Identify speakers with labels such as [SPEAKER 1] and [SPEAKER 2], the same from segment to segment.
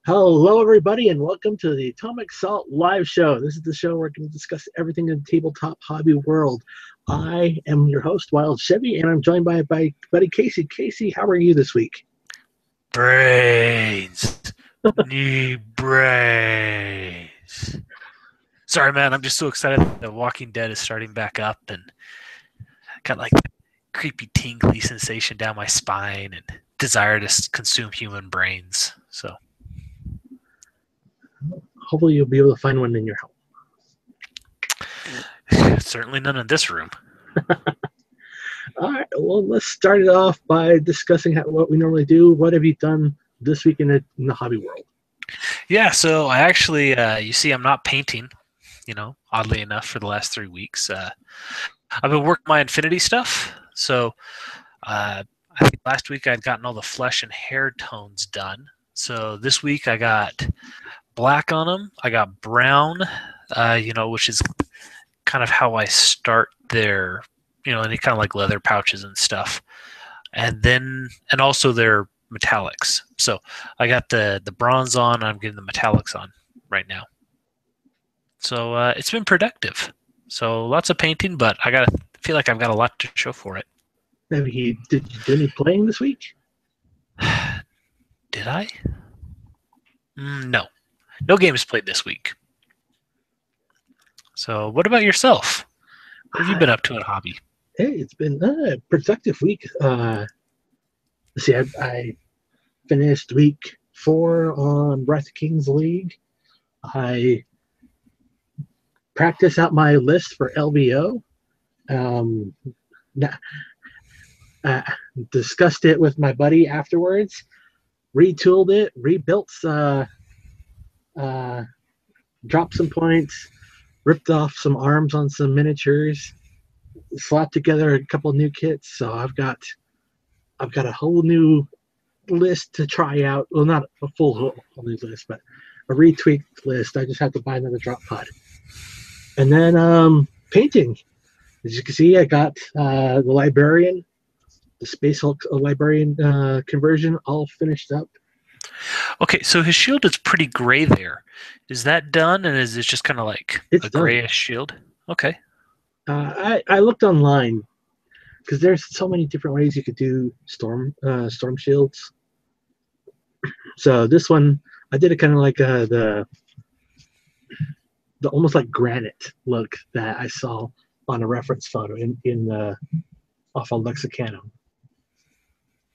[SPEAKER 1] Hello, everybody, and welcome to the Atomic Salt Live Show. This is the show where we can discuss everything in the tabletop hobby world. I am your host, Wild Chevy, and I'm joined by buddy Casey. Casey, how are you this week?
[SPEAKER 2] Brains. Need brains. Sorry, man. I'm just so excited that The Walking Dead is starting back up and got like that creepy tingly sensation down my spine and desire to consume human brains. So,
[SPEAKER 1] Hopefully, you'll be able to find one in your home.
[SPEAKER 2] certainly none in this room.
[SPEAKER 1] All right, well, let's start it off by discussing what we normally do. What have you done this week in the hobby world?
[SPEAKER 2] Yeah, so I actually, you see, I'm not painting, oddly enough, for the last 3 weeks. I've been working my Infinity stuff. So I think last week I'd gotten all the flesh and hair tones done. So this week I got black on them. I got brown, which is kind of how I start their, any kind of like leather pouches and stuff. And also their metallics. So I got the bronze on. I'm getting the metallics on right now. So it's been productive. So lots of painting, but I feel like I've got a lot to show for it.
[SPEAKER 1] Did you do any playing this week?
[SPEAKER 2] Did I? No. No games played this week. So what about yourself? What have you been up to in hobby?
[SPEAKER 1] Hey, it's been a productive week. Let's see, I finished week 4 on Wrath of Kings League. I practiced out my list for LVO. Discussed it with my buddy afterwards. Retooled it, rebuilt, dropped some points, ripped off some arms on some miniatures, slapped together a couple new kits. So I've got a whole new list to try out. Well, not a whole new list, but a retweaked list. I just have to buy another drop pod. And then painting. As you can see, I got the librarian, the Space Hulk librarian conversion all finished up.
[SPEAKER 2] Okay, so his shield is pretty gray there. Is that done, and is it just kind of like
[SPEAKER 1] It's
[SPEAKER 2] a
[SPEAKER 1] done.
[SPEAKER 2] grayish shield? Okay.
[SPEAKER 1] I looked online because there's so many different ways you could do storm shields. So this one, I did it kind of like the almost like granite look that I saw on a reference photo in off of Lexicanum.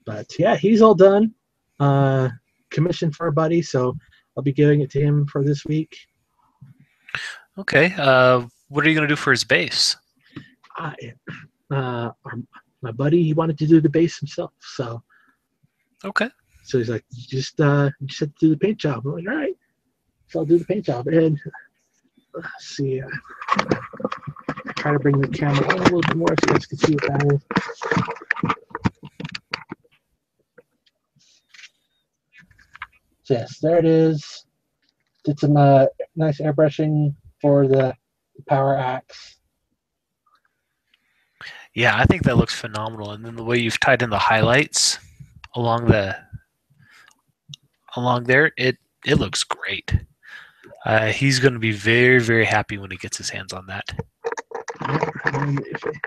[SPEAKER 1] But yeah, he's all done. Commissioned for a buddy, so I'll be giving it to him for this week.
[SPEAKER 2] Okay. What are you going to do for his base?
[SPEAKER 1] My buddy, he wanted to do the base himself, so
[SPEAKER 2] okay.
[SPEAKER 1] So he's like, you just have to do the paint job. I'm like, all right, so I'll do the paint job. And let's see, try to bring the camera on a little bit more so you guys can see what that is. So yes, there it is. Did some nice airbrushing for the power axe.
[SPEAKER 2] Yeah, I think that looks phenomenal. And then the way you've tied in the highlights along there, it looks great. He's going to be very, very happy when he gets his hands on that.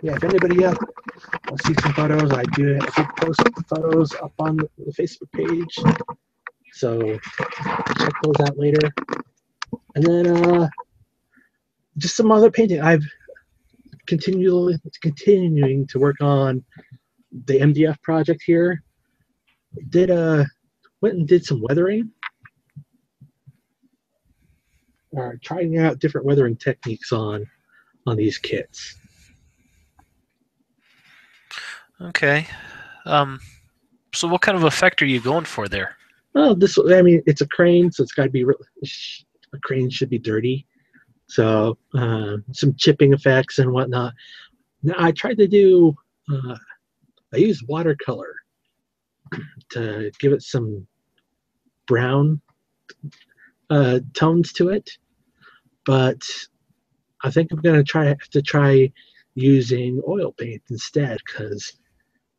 [SPEAKER 1] If anybody wants to see some photos, I do post the photos up on the Facebook page. So check those out later. And then just some other painting. I've continuing to work on the MDF project here. Went and did some weathering. Trying out different weathering techniques on these kits.
[SPEAKER 2] Okay. So what kind of effect are you going for there?
[SPEAKER 1] Oh, it's a crane, so it's got to be a crane should be dirty. So some chipping effects and whatnot. Now I tried to do. I used watercolor to give it some brown tones to it, but I think I'm gonna try using oil paint instead because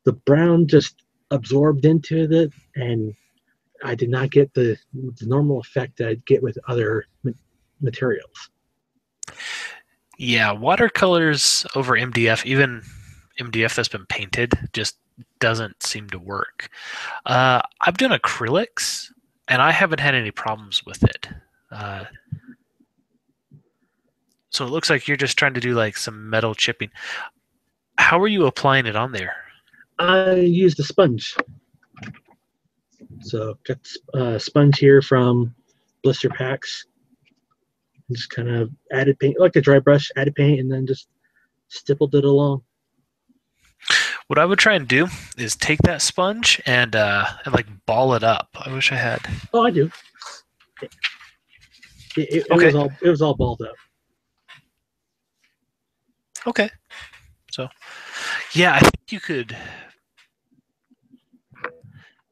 [SPEAKER 1] the brown just absorbed into it and I did not get the normal effect that I'd get with other materials.
[SPEAKER 2] Yeah, watercolors over MDF, even MDF that's been painted, just doesn't seem to work. I've done acrylics, and I haven't had any problems with it. So it looks like you're just trying to do like some metal chipping. How are you applying it on there?
[SPEAKER 1] I used a sponge. So got a sponge here from Blister Packs. Just kind of added paint, like a dry brush, added paint, and then just stippled it along.
[SPEAKER 2] What I would try and do is take that sponge and like ball it up. I wish I had.
[SPEAKER 1] Oh, I do. It
[SPEAKER 2] Okay.
[SPEAKER 1] was all balled up.
[SPEAKER 2] Okay. So, yeah, I think you could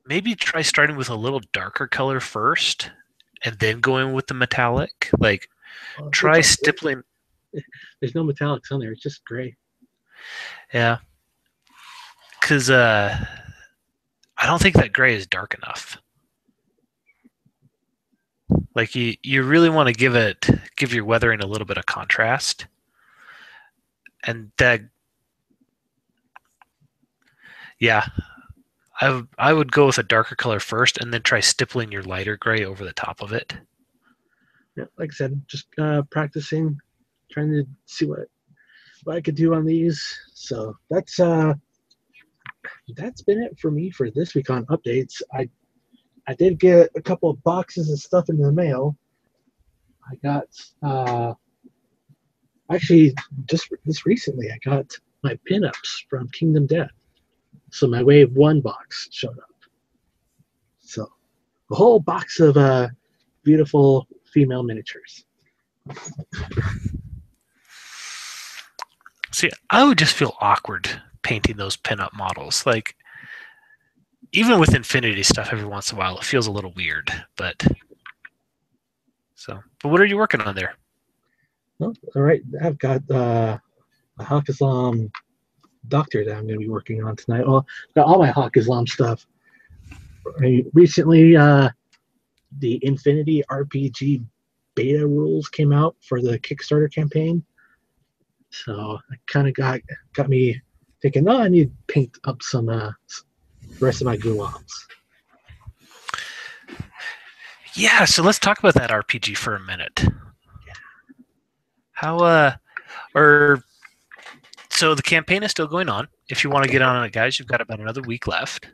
[SPEAKER 2] maybe try starting with a little darker color first and then going with the metallic. Like, try stippling.
[SPEAKER 1] There's no metallics on there. It's just gray.
[SPEAKER 2] Yeah. Because I don't think that gray is dark enough. Like, you really want to give your weathering a little bit of contrast. And that, yeah, I would go with a darker color first and then try stippling your lighter gray over the top of it.
[SPEAKER 1] Yeah, like I said, just practicing, trying to see what I could do on these. So that's been it for me for this week on updates. I did get a couple of boxes of stuff in the mail. I got actually just recently I got my pinups from Kingdom Death. So my Wave 1 box showed up. So a whole box of beautiful female miniatures.
[SPEAKER 2] See, I would just feel awkward painting those pinup models. Like, even with Infinity stuff, every once in a while, it feels a little weird. But what are you working on there?
[SPEAKER 1] Well, all right, I've got a Hawk Islam Doctor that I'm going to be working on tonight. Well, I've got all my Hawk Islam stuff. Recently, the Infinity RPG beta rules came out for the Kickstarter campaign. So it kind of got me thinking, oh, I need to paint up some rest of my gulams.
[SPEAKER 2] Yeah, so let's talk about that RPG for a minute. How so the campaign is still going on. If you want to get on it, guys, you've got about another week left.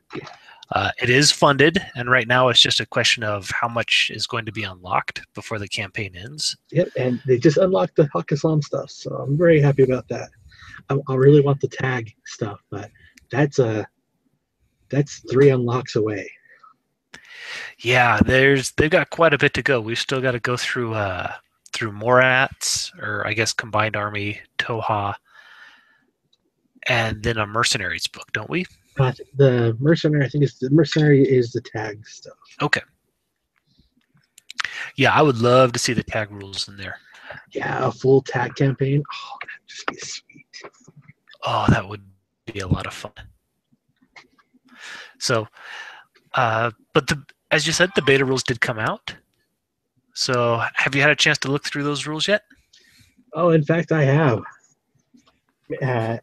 [SPEAKER 2] It is funded, and right now it's just a question of how much is going to be unlocked before the campaign ends.
[SPEAKER 1] Yep, and they just unlocked the Hawk Islam stuff, so I'm very happy about that. I really want the tag stuff, but that's 3 unlocks away.
[SPEAKER 2] Yeah, they've got quite a bit to go. We've still got to go through Morats, or I guess Combined Army, Toha, and then a Mercenaries book, don't we?
[SPEAKER 1] The Mercenary, I think the Mercenary is the tag stuff.
[SPEAKER 2] Okay. Yeah, I would love to see the tag rules in there.
[SPEAKER 1] Yeah, a full tag campaign. Oh, that'd just be sweet.
[SPEAKER 2] Oh, that would be a lot of fun. So, but as you said, the beta rules did come out. So, have you had a chance to look through those rules yet?
[SPEAKER 1] Oh, in fact, I have.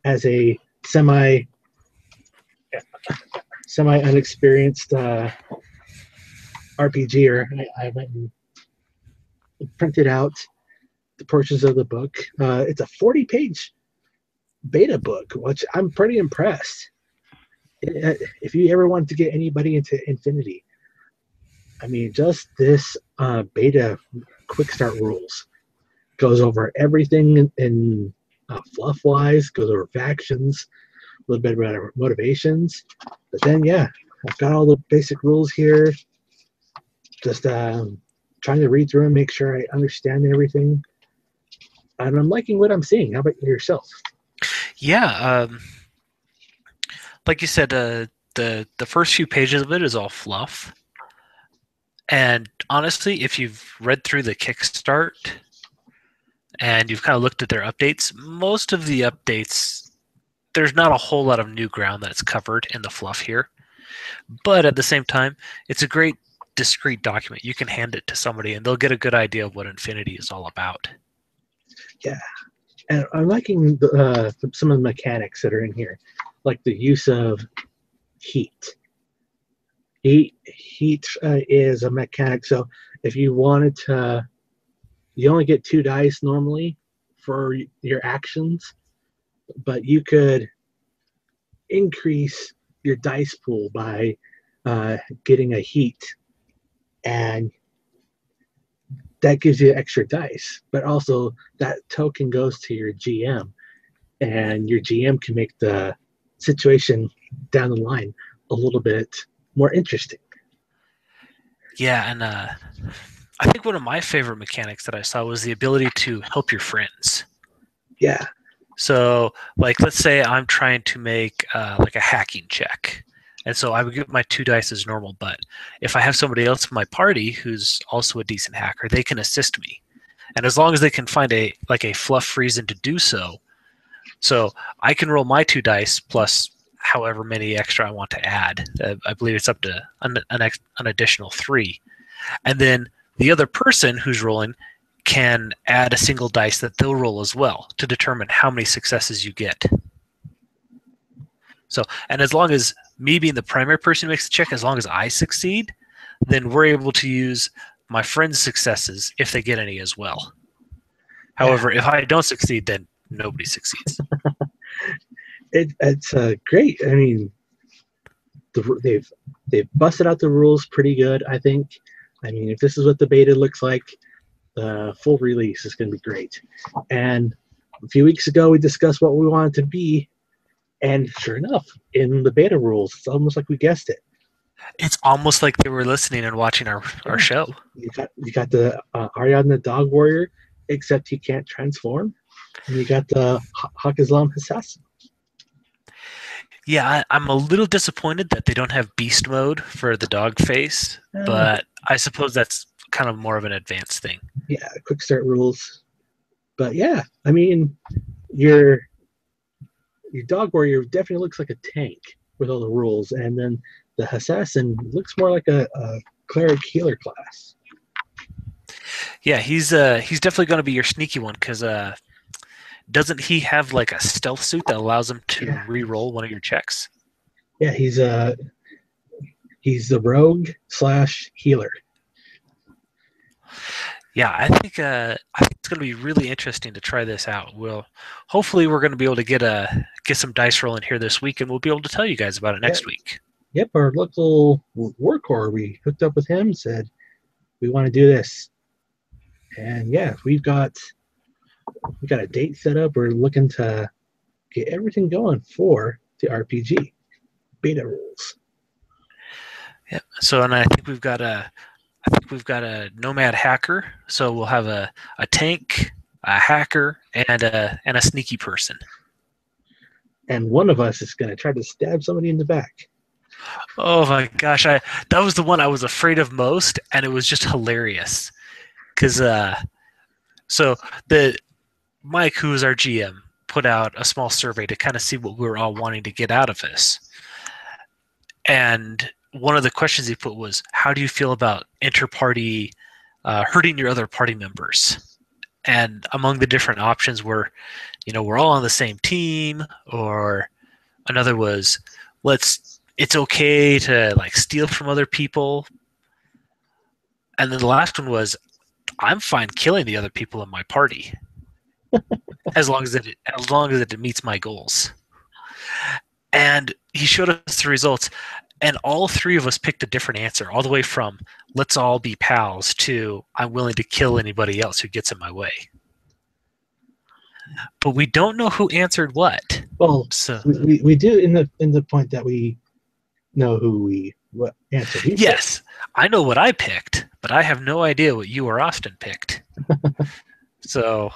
[SPEAKER 1] As a semi unexperienced RPGer, I went and printed out the portions of the book. It's a 40-page beta book, which I'm pretty impressed. If you ever want to get anybody into Infinity, I mean, just this beta quick start rules goes over everything in fluff wise, goes over factions, a little bit about our motivations. But then, yeah, I've got all the basic rules here. Just trying to read through and make sure I understand everything. And I'm liking what I'm seeing. How about yourself?
[SPEAKER 2] Yeah, like you said, the first few pages of it is all fluff. And honestly, if you've read through the Kickstart and you've kind of looked at their updates, most of the updates, there's not a whole lot of new ground that's covered in the fluff here. But at the same time, it's a great discrete document. You can hand it to somebody, and they'll get a good idea of what Infinity is all about.
[SPEAKER 1] Yeah, and I'm liking some of the mechanics that are in here, like the use of heat. Heat is a mechanic. So if you wanted to, you only get 2 dice normally for your actions, but you could increase your dice pool by getting a heat, and that gives you extra dice. But also that token goes to your GM, and your GM can make the situation down the line a little bit more interesting.
[SPEAKER 2] Yeah, and I think one of my favorite mechanics that I saw was the ability to help your friends.
[SPEAKER 1] Yeah.
[SPEAKER 2] So, like, let's say I'm trying to make like a hacking check, and so I would give my 2 dice as normal. But if I have somebody else in my party who's also a decent hacker, they can assist me, and as long as they can find a fluff reason to do so, so I can roll my 2 dice plus however many extra I want to add. I believe it's up to an additional 3, and then the other person who's rolling can add a single dice that they'll roll as well to determine how many successes you get. So, and as long as me being the primary person who makes the check, as long as I succeed, then we're able to use my friend's successes if they get any as well. However, if I don't succeed, then nobody succeeds.
[SPEAKER 1] It's great. I mean, they've busted out the rules pretty good, I think. I mean, if this is what the beta looks like, the full release is going to be great. And a few weeks ago, we discussed what we wanted to be, and sure enough, in the beta rules, it's almost like we guessed it.
[SPEAKER 2] It's almost like they were listening and watching our show.
[SPEAKER 1] You got the Aryan the Dog Warrior, except he can't transform. And you got the Hakazlam Assassin.
[SPEAKER 2] Yeah, I'm a little disappointed that they don't have beast mode for the dog face, but I suppose that's kind of more of an advanced thing.
[SPEAKER 1] Yeah, quick start rules. But yeah, I mean, your dog warrior definitely looks like a tank with all the rules, and then the assassin looks more like a cleric healer class.
[SPEAKER 2] Yeah, he's definitely going to be your sneaky one because doesn't he have like a stealth suit that allows him to re-roll one of your checks?
[SPEAKER 1] Yeah, he's the rogue / healer.
[SPEAKER 2] Yeah, I think it's going to be really interesting to try this out. Hopefully we're going to be able to get some dice rolling here this week, and we'll be able to tell you guys about it next week.
[SPEAKER 1] Yep, our local workhorse, we hooked up with him, said we want to do this, and yeah, we got a date set up. We're looking to get everything going for the RPG beta rules.
[SPEAKER 2] Yeah. So, and I think we've got a nomad hacker. So we'll have a tank, a hacker, and a sneaky person.
[SPEAKER 1] And one of us is going to try to stab somebody in the back.
[SPEAKER 2] Oh my gosh, that was the one I was afraid of most, and it was just hilarious. Because so the Mike, who is our GM, put out a small survey to kind of see what we were all wanting to get out of this. And one of the questions he put was, how do you feel about inter-party hurting your other party members? And among the different options were, we're all on the same team, or another was, it's okay to like steal from other people. And then the last one was, I'm fine killing the other people in my party. as long as it meets my goals. And he showed us the results, and all 3 of us picked a different answer, all the way from let's all be pals to I'm willing to kill anybody else who gets in my way. But we don't know who answered what.
[SPEAKER 1] Well, so we do in the point that we know what answer we
[SPEAKER 2] yes, picked. I know what I picked, but I have no idea what you or Austin picked. So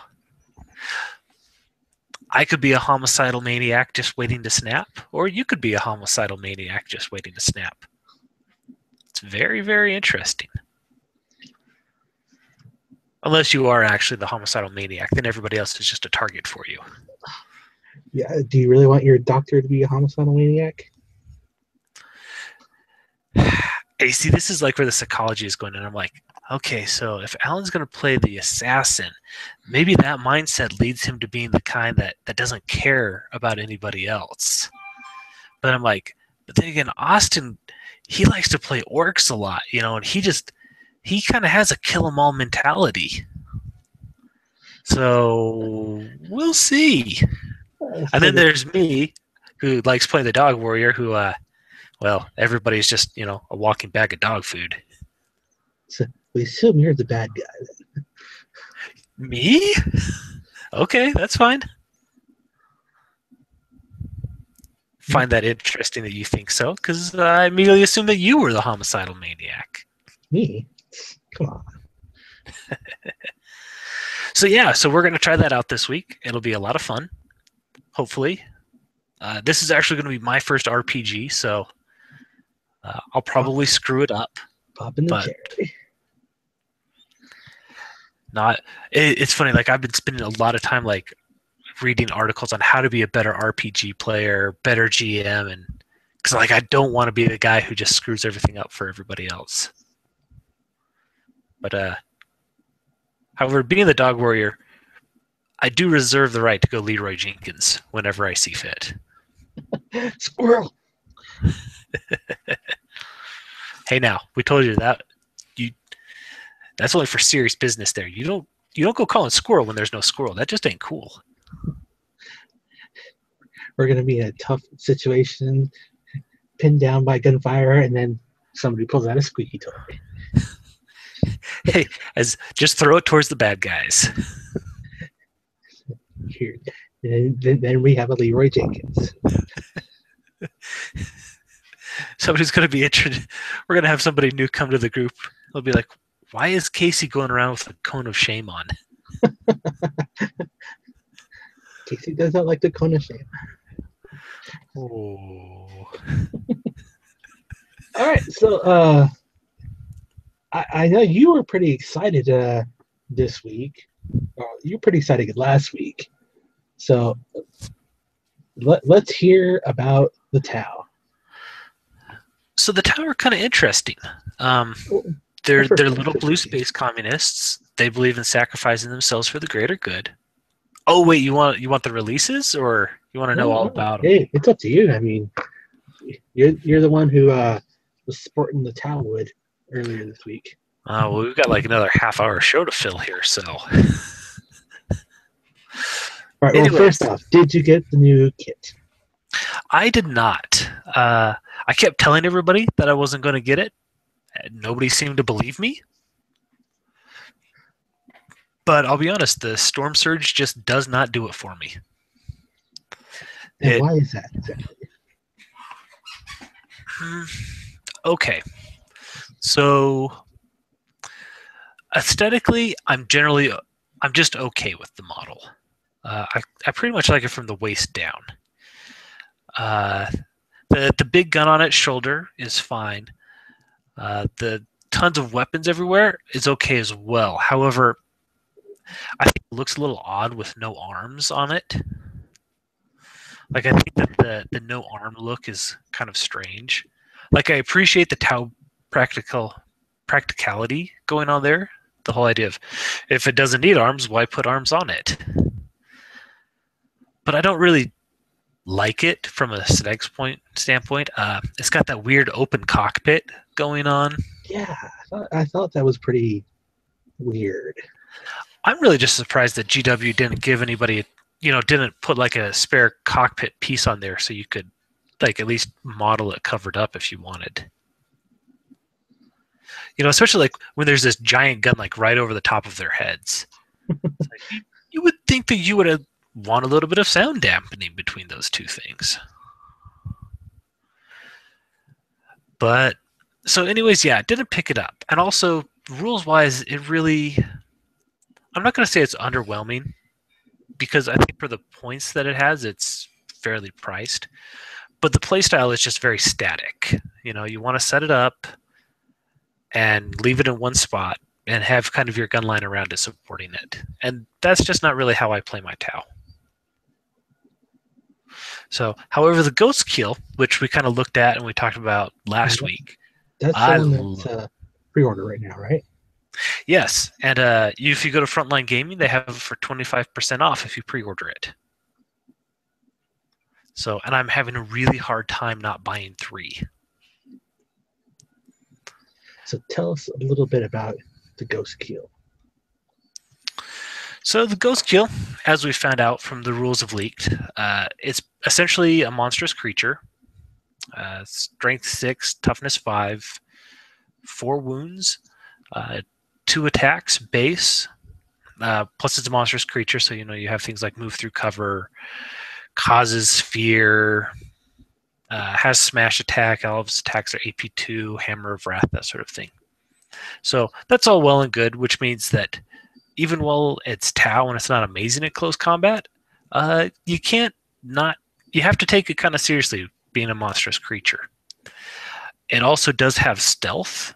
[SPEAKER 2] I could be a homicidal maniac just waiting to snap, or you could be a homicidal maniac just waiting to snap. It's very, very interesting. Unless you are actually the homicidal maniac, then everybody else is just a target for you.
[SPEAKER 1] Yeah. Do you really want your doctor to be a homicidal maniac?
[SPEAKER 2] Hey, see, this is like where the psychology is going, and I'm like, okay, so if Alan's going to play the assassin, maybe that mindset leads him to being the kind that doesn't care about anybody else. But I'm like, but then again, Austin, he likes to play orcs a lot, and he kind of has a kill 'em all mentality. So we'll see. And
[SPEAKER 1] So
[SPEAKER 2] then there's me, who likes playing the dog warrior, who well, everybody's just, a walking bag of dog food.
[SPEAKER 1] so we assume you're the bad guy.
[SPEAKER 2] Me? Okay, that's fine. Find that interesting that you think so, because I immediately assumed that you were the homicidal maniac.
[SPEAKER 1] Me? Come on.
[SPEAKER 2] So yeah, so we're going to try that out this week. It'll be a lot of fun, hopefully. This is actually going to be my first RPG, so I'll probably screw it up.
[SPEAKER 1] Pop in the cherry.
[SPEAKER 2] It's funny, like I've been spending a lot of time like reading articles on how to be a better RPG player, better GM, and because like I don't want to be the guy who just screws everything up for everybody else. But however, being the dog warrior, I do reserve the right to go Leroy Jenkins whenever I see fit.
[SPEAKER 1] Squirrel.
[SPEAKER 2] Hey, now we told you that that's only for serious business. There, you don't go calling squirrel when there's no squirrel. That just ain't cool.
[SPEAKER 1] We're going to be in a tough situation, pinned down by gunfire, and then somebody pulls out a squeaky toy.
[SPEAKER 2] Hey, just throw it towards the bad guys.
[SPEAKER 1] Here, then we have a Leroy Jenkins.
[SPEAKER 2] Somebody's going to be interested. We're going to have somebody new come to the group. They'll be like, why is Casey going around with a cone of shame on?
[SPEAKER 1] Casey does not like the cone of shame.
[SPEAKER 2] Oh.
[SPEAKER 1] All right, so I know you were pretty excited this week. You were pretty excited last week. So let's hear about the Tau.
[SPEAKER 2] So the Tau are kind of interesting. They're little blue space communists. They believe in sacrificing themselves for the greater good. Oh wait, you want the releases, or you want to know all about them?
[SPEAKER 1] Hey, it's up to you. I mean, you're the one who was sporting the Tau wood earlier this week.
[SPEAKER 2] Well, we've got like another half-hour show to fill here, so.
[SPEAKER 1] All right. Well, first off, did you get the new kit?
[SPEAKER 2] I did not. I kept telling everybody that I wasn't going to get it. Nobody seemed to believe me. But I'll be honest, the Storm Surge just does not do it for me.
[SPEAKER 1] And why is that exactly?
[SPEAKER 2] Okay. So aesthetically, I'm just okay with the model. I pretty much like it from the waist down. The big gun on its shoulder is fine. The tons of weapons everywhere is okay as well. However, I think it looks a little odd with no arms on it. Like, I think that the no arm look is kind of strange. Like, I appreciate the Tau practicality going on there. The whole idea of, if it doesn't need arms, why put arms on it? But I don't really like it from a aesthetics standpoint. It's got that weird open cockpit going on.
[SPEAKER 1] Yeah, I thought that was pretty weird.
[SPEAKER 2] I'm really just surprised that GW didn't give anybody, didn't put like a spare cockpit piece on there so you could like at least model it covered up if you wanted. Especially like when there's this giant gun like right over the top of their heads. Like, you would think that you would have want a little bit of sound dampening between those two things. But so anyways, yeah, didn't pick it up. And also rules wise, I'm not going to say it's underwhelming, because I think for the points that it has, it's fairly priced. But the playstyle is just very static. You want to set it up and leave it in one spot and have kind of your gun line around it supporting it. And that's just not really how I play my Tau. So, however, the Ghost Kill, which we kind of looked at and we talked about last week,
[SPEAKER 1] That's the
[SPEAKER 2] I
[SPEAKER 1] one
[SPEAKER 2] love.
[SPEAKER 1] that's pre-order right now, right?
[SPEAKER 2] Yes, and if you go to Frontline Gaming, they have it for 25% off if you pre-order it. So, and I'm having a really hard time not buying 3.
[SPEAKER 1] So tell us a little bit about the Ghost Keel.
[SPEAKER 2] So the Ghost Kill, as we found out from the rules of Leaked, it's essentially a monstrous creature. Strength 6, toughness 5, 4 wounds, 2 attacks, base. Plus, it's a monstrous creature, so you have things like move through cover, causes fear, has smash attack. All of its attacks are AP2, hammer of wrath, that sort of thing. So that's all well and good, which means that even while it's Tau and it's not amazing at close combat, you can't not. You have to take it kind of seriously, being a monstrous creature. It also does have stealth,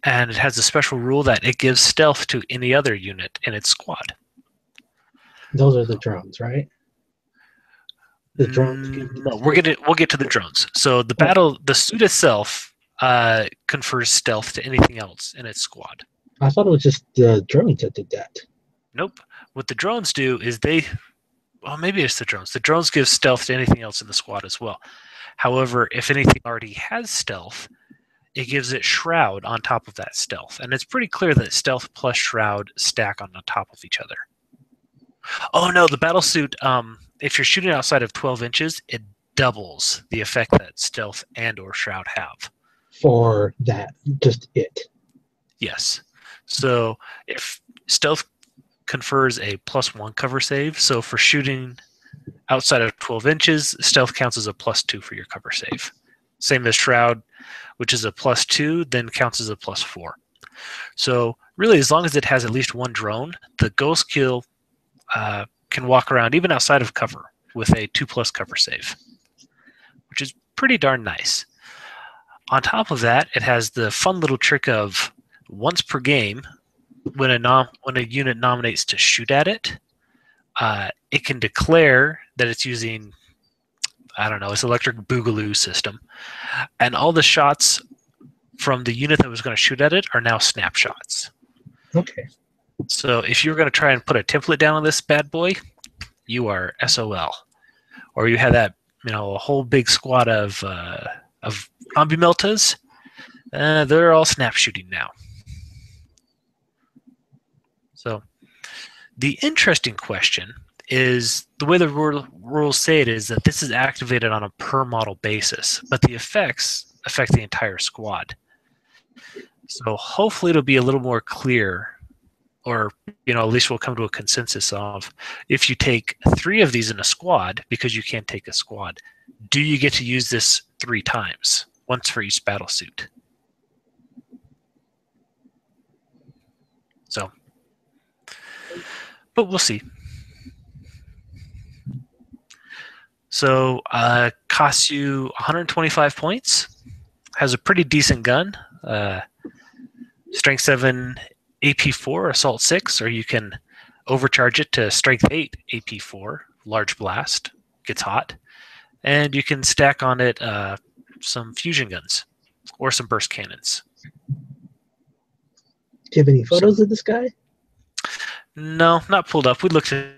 [SPEAKER 2] and it has a special rule that it gives stealth to any other unit in its squad.
[SPEAKER 1] Those are the drones, right? The drones.
[SPEAKER 2] No, we'll get to the drones. So the suit itself confers stealth to anything else in its squad.
[SPEAKER 1] I thought it was just the drones that did that.
[SPEAKER 2] Nope. What the drones do is well, maybe it's the drones. The drones give stealth to anything else in the squad as well. However, if anything already has stealth, it gives it shroud on top of that stealth. And it's pretty clear that stealth plus shroud stack on the top of each other. Oh no, the battlesuit, if you're shooting outside of 12 inches, it doubles the effect that stealth and or shroud have.
[SPEAKER 1] For that, just it.
[SPEAKER 2] Yes. So if stealth confers a +1 cover save, so for shooting outside of 12 inches, stealth counts as a +2 for your cover save. Same as shroud, which is a +2, then counts as a +4. So really, as long as it has at least one drone, the Ghost Kill can walk around even outside of cover with a 2+ cover save, which is pretty darn nice. On top of that, it has the fun little trick of once per game, when a unit nominates to shoot at it, it can declare that it's using, I don't know, its electric boogaloo system, and all the shots from the unit that was going to shoot at it are now snapshots.
[SPEAKER 1] Okay.
[SPEAKER 2] So if you're going to try and put a template down on this bad boy, you are SOL. Or you have that, a whole big squad of zombie meltas, they're all snap shooting now. So the interesting question is, the way the rules say it is that this is activated on a per model basis, but the effects affect the entire squad. So hopefully it'll be a little more clear, or at least we'll come to a consensus of, if you take 3 of these in a squad, because you can't take a squad, do you get to use this 3 times, once for each battle suit? So, but we'll see. So, costs you 125 points. Has a pretty decent gun. Strength 7, AP4, Assault 6, or you can overcharge it to Strength 8, AP4, Large Blast. Gets hot. And you can stack on it some fusion guns or some burst cannons.
[SPEAKER 1] Do you have any photos of this guy?
[SPEAKER 2] No, not pulled up. We looked at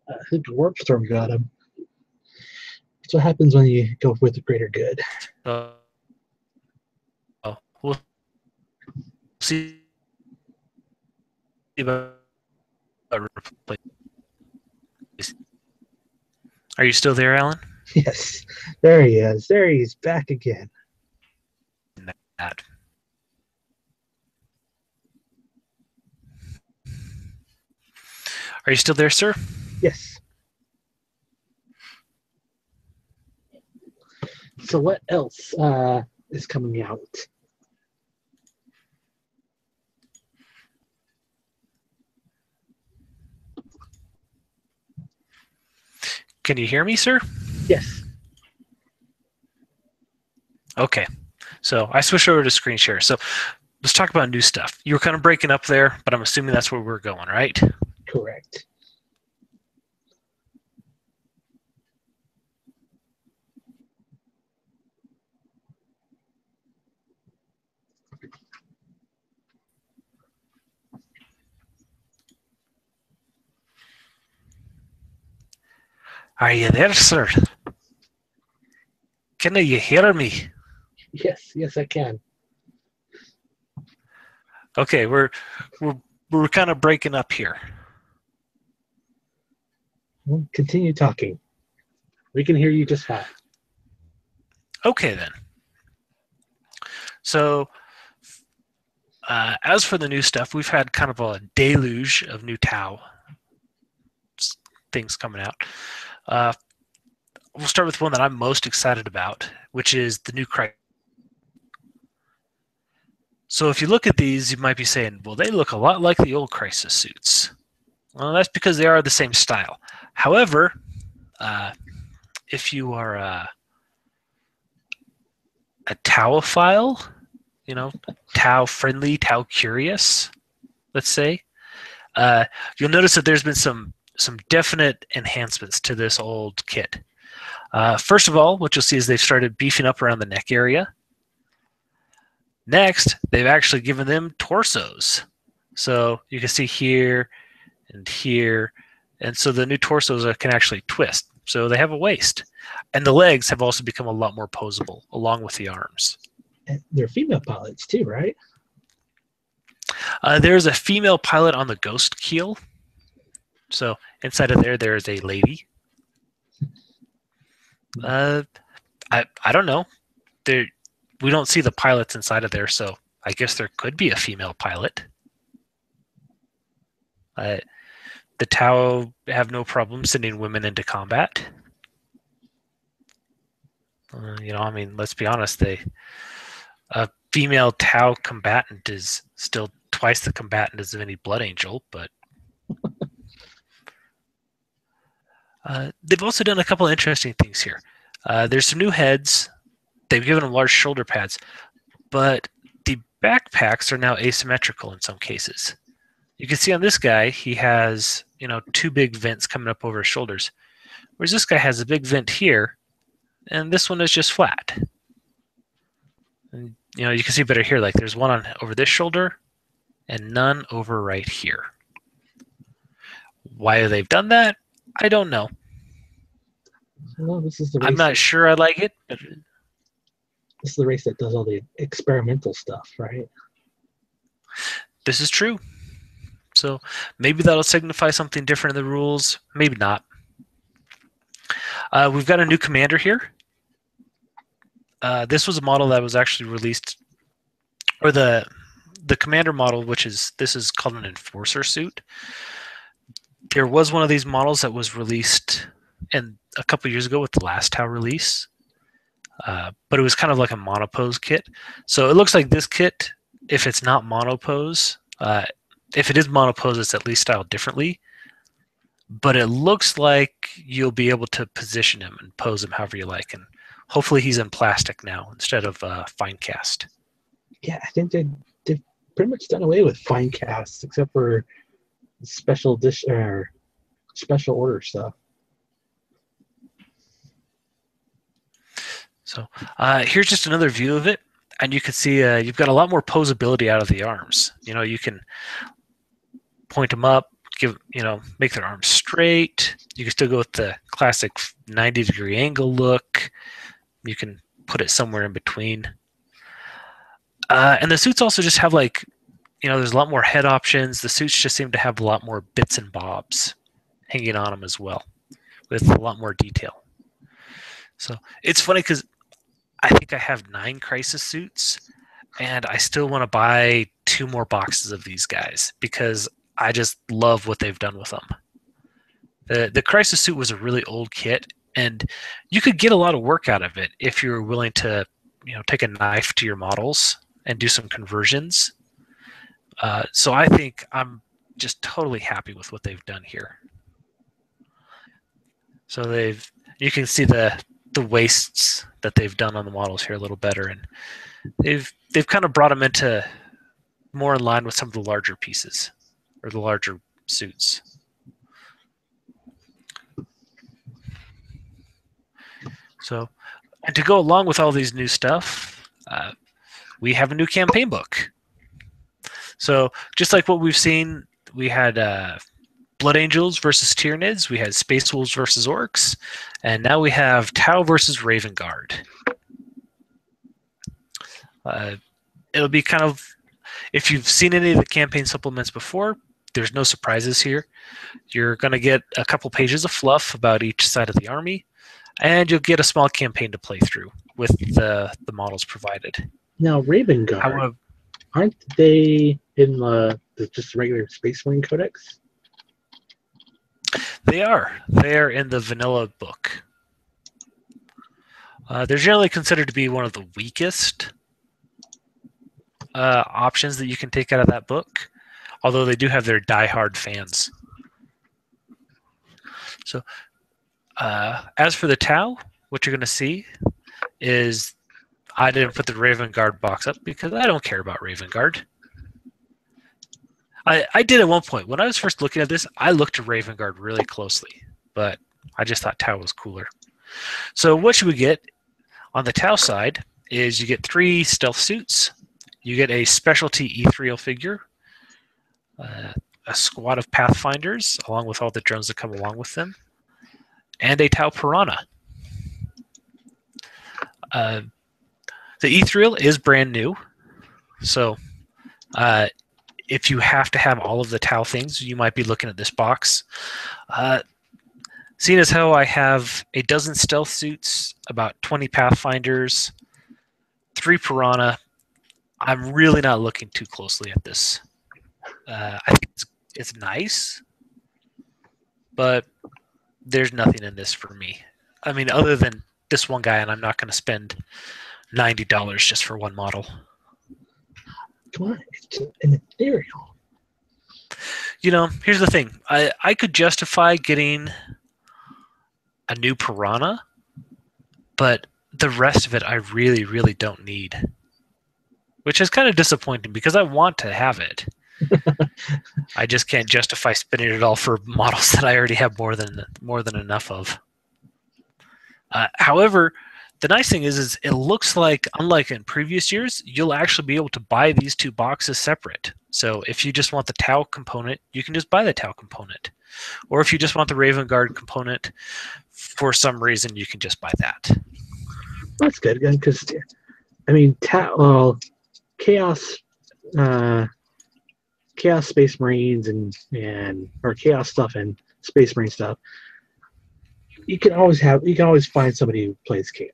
[SPEAKER 1] I think Warp Storm got him. That's what happens when you go with the greater good.
[SPEAKER 2] we'll see about replacement. Are you still there, Alan?
[SPEAKER 1] Yes, there he is. There he's back again.
[SPEAKER 2] That. Are you still there, sir?
[SPEAKER 1] Yes. So what else is coming out?
[SPEAKER 2] Can you hear me, sir?
[SPEAKER 1] Yes.
[SPEAKER 2] Okay. So I switched over to screen share. So let's talk about new stuff. You were kind of breaking up there, but I'm assuming that's where we're going, right?
[SPEAKER 1] Correct.
[SPEAKER 2] Are you there, sir? Can you hear me?
[SPEAKER 1] Yes, I can.
[SPEAKER 2] Okay, we're kind of breaking up here.
[SPEAKER 1] Well, continue talking. We can hear you just fine.
[SPEAKER 2] Okay, then. So, as for the new stuff, we've had kind of a deluge of new Tau things coming out. We'll start with one that I'm most excited about, which is the new Crisis. So if you look at these, you might be saying, well, they look a lot like the old Crisis suits. Well, that's because they are the same style. However, if you are a Tauophile, Tau friendly, Tau curious, let's say, you'll notice that there's been some definite enhancements to this old kit. First of all, what you'll see is they've started beefing up around the neck area. Next, they've actually given them torsos. So you can see here and here. And so the new torsos can actually twist. So they have a waist. And the legs have also become a lot more posable, along with the arms.
[SPEAKER 1] And they're female pilots too, right?
[SPEAKER 2] There's a female pilot on the Ghost keel. So inside of there is a lady. I don't know. We don't see the pilots inside of there, so I guess there could be a female pilot. The Tau have no problem sending women into combat. Let's be honest. A female Tau combatant is still twice the combatant as any Blood Angel, but they've also done a couple of interesting things here. There's some new heads. They've given them large shoulder pads, but the backpacks are now asymmetrical in some cases. You can see on this guy, he has, two big vents coming up over his shoulders, whereas this guy has a big vent here, and this one is just flat. And, you can see better here, like there's one over this shoulder and none over right here. Why they've done that, I don't know.
[SPEAKER 1] Well, this is the race
[SPEAKER 2] I'm not sure I like it, but
[SPEAKER 1] this is the race that does all the experimental stuff, right?
[SPEAKER 2] this is true. So maybe that'll signify something different in the rules. Maybe not. We've got a new commander here. This was a model that was actually released, or the commander model, this is called an enforcer suit. There was one of these models that was released a couple years ago with the last Tau release, but it was kind of like a monopose kit. So it looks like this kit, if it's not monopose, if it is monopose, it's at least styled differently. But it looks like you'll be able to position him and pose him however you like. And hopefully he's in plastic now instead of fine cast.
[SPEAKER 1] Yeah, I think they've pretty much done away with fine casts except for special order stuff.
[SPEAKER 2] So here's just another view of it. And you can see you've got a lot more posability out of the arms. You can point them up, make their arms straight. You can still go with the classic 90-degree angle look. You can put it somewhere in between. And the suits also just have there's a lot more head options. The suits just seem to have a lot more bits and bobs hanging on them as well, with a lot more detail. So it's funny because I think I have 9 Crisis suits, and I still want to buy 2 more boxes of these guys because I just love what they've done with them. The Crisis suit was a really old kit, and you could get a lot of work out of it if you were willing to, take a knife to your models and do some conversions. So I think I'm just totally happy with what they've done here. So you can see the waists that they've done on the models here a little better, and they've kind of brought them into more in line with some of the larger pieces or the larger suits. So, and to go along with all these new stuff, we have a new campaign book. So just like what we've seen, we had Blood Angels versus Tyranids, we had Space Wolves versus Orcs, and now we have Tau versus Raven Guard. It'll be kind of, if you've seen any of the campaign supplements before, there's no surprises here. You're going to get a couple pages of fluff about each side of the army, and you'll get a small campaign to play through with the models provided.
[SPEAKER 1] Now, Raven Guard, aren't they in the just regular Space Marine Codex?
[SPEAKER 2] They are. They are in the vanilla book. They're generally considered to be one of the weakest options that you can take out of that book, although they do have their diehard fans. So, as for the Tau, what you're going to see is I didn't put the Raven Guard box up because I don't care about Raven Guard. I did at one point. When I was first looking at this, I looked at Raven Guard really closely, but I just thought Tau was cooler. So what should we get? On the Tau side is you get 3 stealth suits, you get a specialty ethereal figure, a squad of Pathfinders, along with all the drones that come along with them, and a Tau Piranha. The ethereal is brand new, so if you have to have all of the Tau things, you might be looking at this box. Seeing as how I have a dozen stealth suits, about 20 Pathfinders, 3 Piranha, I'm really not looking too closely at this. I think it's nice, but there's nothing in this for me. I mean, other than this one guy, and I'm not going to spend $90 just for one model.
[SPEAKER 1] Come on, it's an ethereal.
[SPEAKER 2] You know, here's the thing. I could justify getting a new Piranha, but the rest of it I really, really don't need. Which is kind of disappointing because I want to have it. I just can't justify spending it all for models that I already have more than enough of. However, the nice thing is it looks like, unlike in previous years, you'll actually be able to buy these 2 boxes separate. So if you just want the Tau component, you can just buy the Tau component. Or if you just want the Raven Guard component, for some reason, you can just buy that.
[SPEAKER 1] That's good, because, I mean, Chaos Space Marines or Chaos stuff and Space Marine stuff, you can always find somebody who plays Chaos.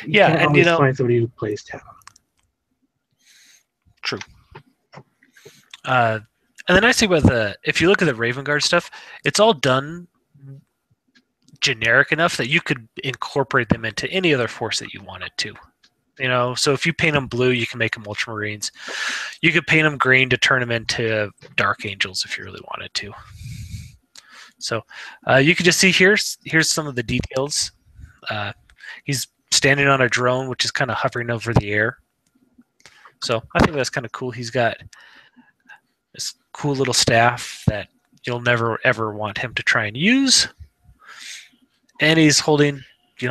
[SPEAKER 1] You can always find somebody who plays Tau.
[SPEAKER 2] True. And the nice thing about if you look at the Raven Guard stuff, it's all done generic enough that you could incorporate them into any other force that you wanted to. You know, so if you paint them blue, you can make them Ultramarines. You could paint them green to turn them into Dark Angels if you really wanted to. So you can just see here's some of the details. He's standing on a drone, which is kind of hovering over the air. So I think that's kind of cool. He's got this cool little staff that you'll never ever want him to try and use, and he's holding,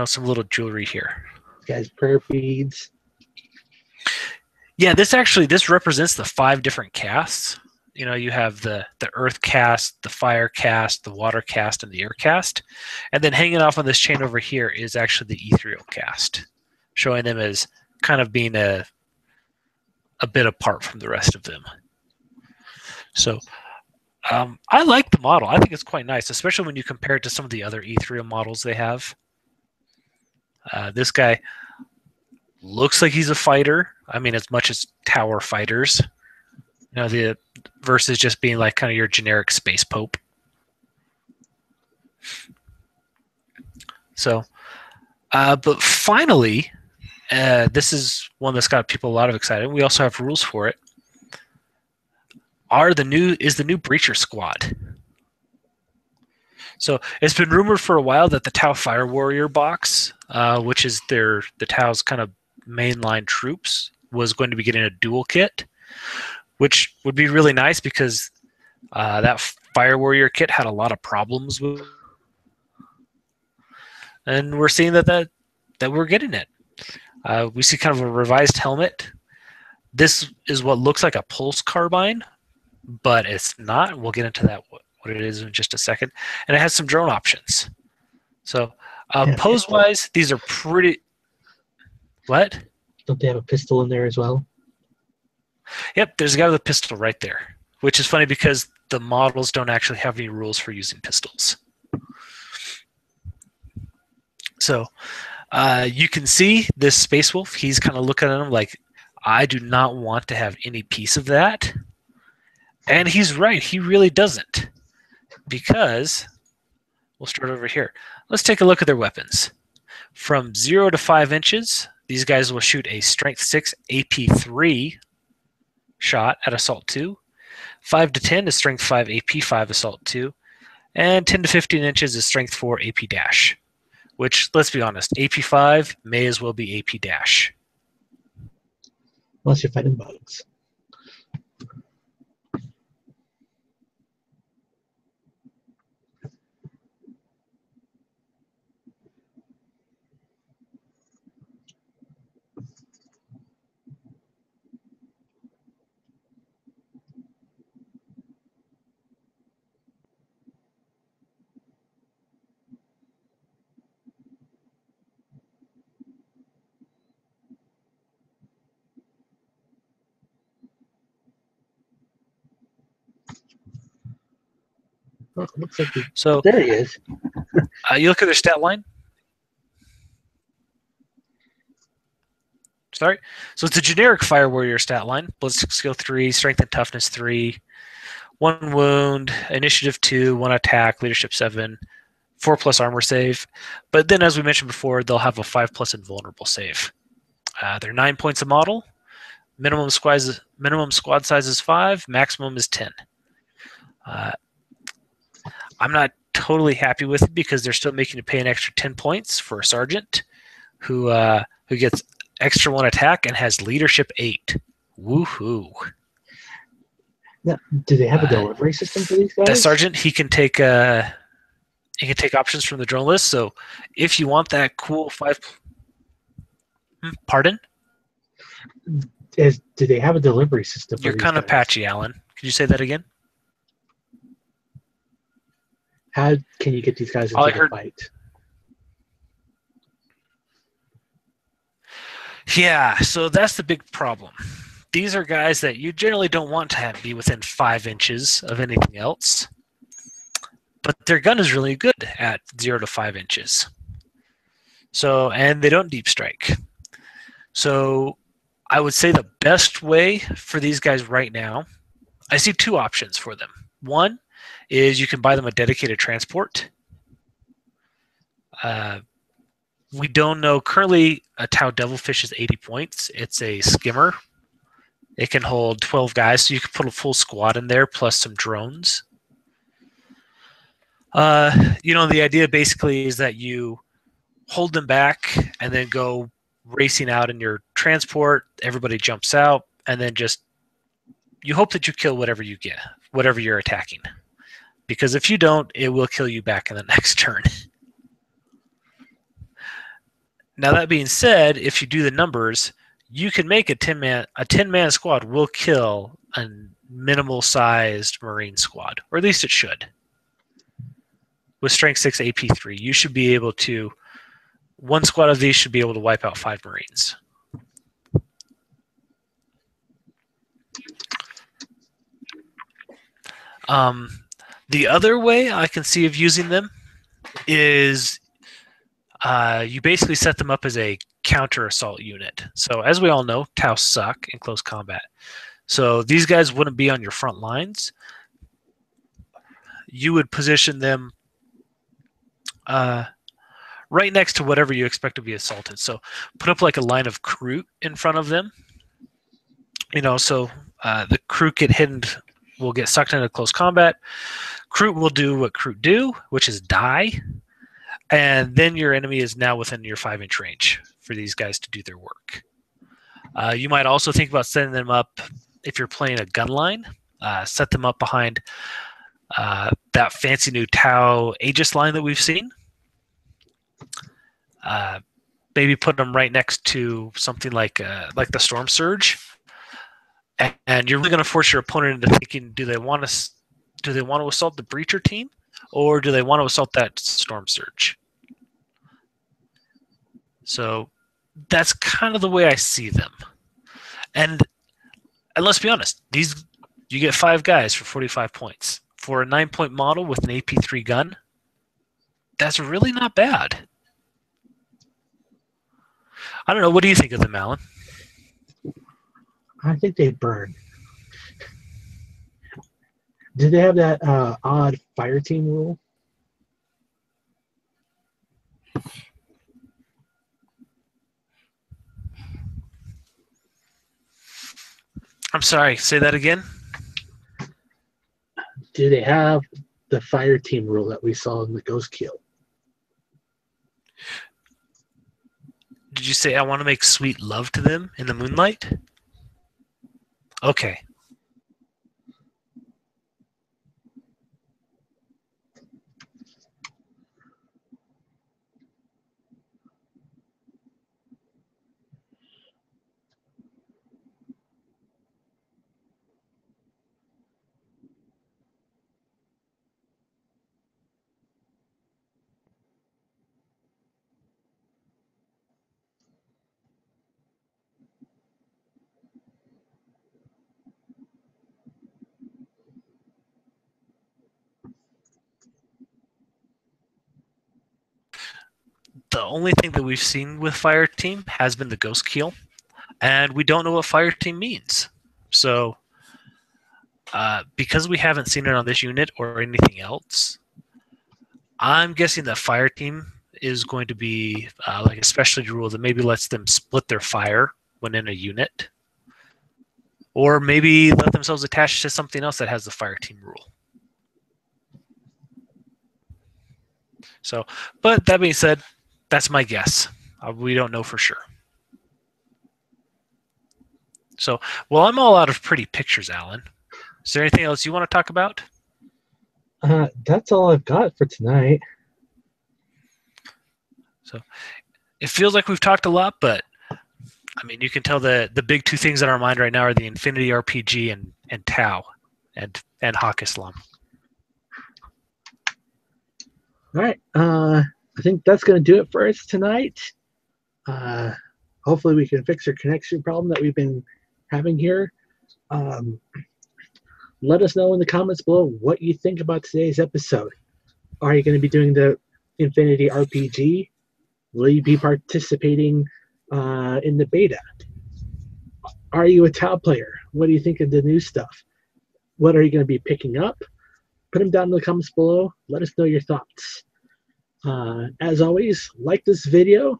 [SPEAKER 2] some little jewelry here.
[SPEAKER 1] Guys, prayer beads.
[SPEAKER 2] Yeah, this represents the 5 different castes. You have the earth caste, the fire caste, the water caste, and the air caste. And then hanging off on this chain over here is actually the ethereal caste, showing them as kind of being a bit apart from the rest of them. So I like the model. I think it's quite nice, especially when you compare it to some of the other ethereal models they have. This guy looks like he's a fighter. I mean, as much as tower fighters. The versus just being like kind of your generic space pope. So, but finally, this is one that's got people a lot of excited. We also have rules for it. Is the new Breacher Squad. So it's been rumored for a while that the Tau Fire Warrior box, which is the Tau's kind of mainline troops, was going to be getting a dual kit, which would be really nice because that Fire Warrior kit had a lot of problems with, and we're seeing that we're getting it. We see kind of a revised helmet. This is what looks like a pulse carbine, but it's not. We'll get into that what it is in just a second. And it has some drone options. So pose-wise, these are pretty. What?
[SPEAKER 1] Don't they have a pistol in there as well?
[SPEAKER 2] Yep, there's a guy with a pistol right there, which is funny because the models don't actually have any rules for using pistols. So you can see this Space Wolf. He's kind of looking at him like, I do not want to have any piece of that. And he's right. He really doesn't. Because we'll start over here. Let's take a look at their weapons. From 0 to 5 inches, these guys will shoot a Strength 6 AP3 shot at Assault 2. 5 to 10 is Strength 5 AP5 Assault 2. And 10 to 15 inches is Strength 4 AP Dash. Which, let's be honest, AP5 may as well be AP Dash.
[SPEAKER 1] Unless you're fighting bugs. Oh, looks like
[SPEAKER 2] so
[SPEAKER 1] there he is.
[SPEAKER 2] You look at their stat line. Sorry. So it's a generic Fire Warrior stat line. Ballistic skill 3, strength and toughness 3, 1 wound, initiative 2, 1 attack, leadership 7, 4+ armor save. But then, as we mentioned before, they'll have a 5+ invulnerable save. They're 9 points a model. Minimum squad size is 5. Maximum is 10. I'm not totally happy with it because they're still making you pay an extra 10 points for a sergeant who gets extra 1 attack and has leadership 8. Woohoo!
[SPEAKER 1] Now, do they have a delivery system for these guys?
[SPEAKER 2] That sergeant, he can take options from the drone list. So if you want that cool 5, pardon?
[SPEAKER 1] Do they have a delivery system?
[SPEAKER 2] You're kind of patchy, Alan. Could you say that again?
[SPEAKER 1] How can you get these guys into the fight?
[SPEAKER 2] Yeah, so that's the big problem. These are guys that you generally don't want to be within 5 inches of anything else. But their gun is really good at 0 to 5 inches. So, and they don't deep strike. So I would say the best way for these guys right now, I see 2 options for them. One is you can buy them a dedicated transport. We don't know. Currently, a Tau Devilfish is 80 points. It's a skimmer. It can hold 12 guys, so you can put a full squad in there plus some drones. The idea basically is that you hold them back and then go racing out in your transport. Everybody jumps out, and then you hope that you kill whatever you get, whatever you're attacking. Because if you don't, it will kill you back in the next turn. Now that being said, if you do the numbers, you can make a 10-man squad will kill a minimal-sized Marine squad, or at least it should. With Strength 6 AP3, you should be able to. One squad of these should be able to wipe out 5 Marines. The other way I can see of using them is you basically set them up as a counter assault unit. So as we all know, Tau suck in close combat. So these guys wouldn't be on your front lines. You would position them right next to whatever you expect to be assaulted. So put up like a line of crew in front of them. So the crew will get sucked into close combat. Kroot will do what Kroot do, which is die, and then your enemy is now within your 5-inch range for these guys to do their work. You might also think about setting them up if you're playing a gun line. Set them up behind that fancy new Tau Aegis line that we've seen. Maybe put them right next to something like the Storm Surge, and you're really going to force your opponent into thinking: do they want to assault the Breacher team, or do they want to assault that Storm Surge? So that's kind of the way I see them. And let's be honest, you get 5 guys for 45 points. For a 9-point model with an AP3 gun, that's really not bad. I don't know. What do you think of them, Alan?
[SPEAKER 1] I think they burn. Do they have that odd fire team rule?
[SPEAKER 2] I'm sorry, say that again?
[SPEAKER 1] Do they have the fire team rule that we saw in the Ghost Kill?
[SPEAKER 2] Did you say I want to make sweet love to them in the moonlight? Okay. The only thing that we've seen with Fire Team has been the Ghost Kill, and we don't know what Fire Team means. So, because we haven't seen it on this unit or anything else, I'm guessing that Fire Team is going to be like a specialty rule that maybe lets them split their fire when in a unit, or maybe let themselves attach to something else that has the Fire Team rule. So, but that being said, that's my guess. We don't know for sure. So, well, I'm all out of pretty pictures, Alan. Is there anything else you want to talk about?
[SPEAKER 1] That's all I've got for tonight.
[SPEAKER 2] So, it feels like we've talked a lot, but I mean, you can tell the big 2 things in our mind right now are the Infinity RPG and Tau and Hawk Islam.
[SPEAKER 1] All right. I think that's going to do it for us tonight. Hopefully we can fix our connection problem that we've been having here. Let us know in the comments below what you think about today's episode. Are you going to be doing the Infinity RPG? Will you be participating in the beta? Are you a Tau player? What do you think of the new stuff? What are you going to be picking up? Put them down in the comments below. Let us know your thoughts. As always, like this video,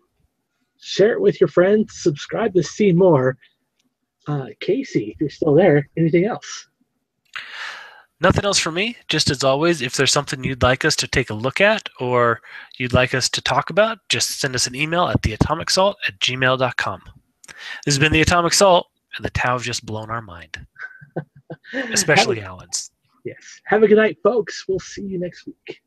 [SPEAKER 1] share it with your friends, subscribe to see more. Casey, if you're still there, anything else?
[SPEAKER 2] Nothing else for me. Just as always, if there's something you'd like us to take a look at or you'd like us to talk about, just send us an email at theatomicsalt@gmail.com. This has been The Atomic Salt, and the Tau have just blown our mind. Especially Alan's.
[SPEAKER 1] Yes. Have a good night, folks. We'll see you next week.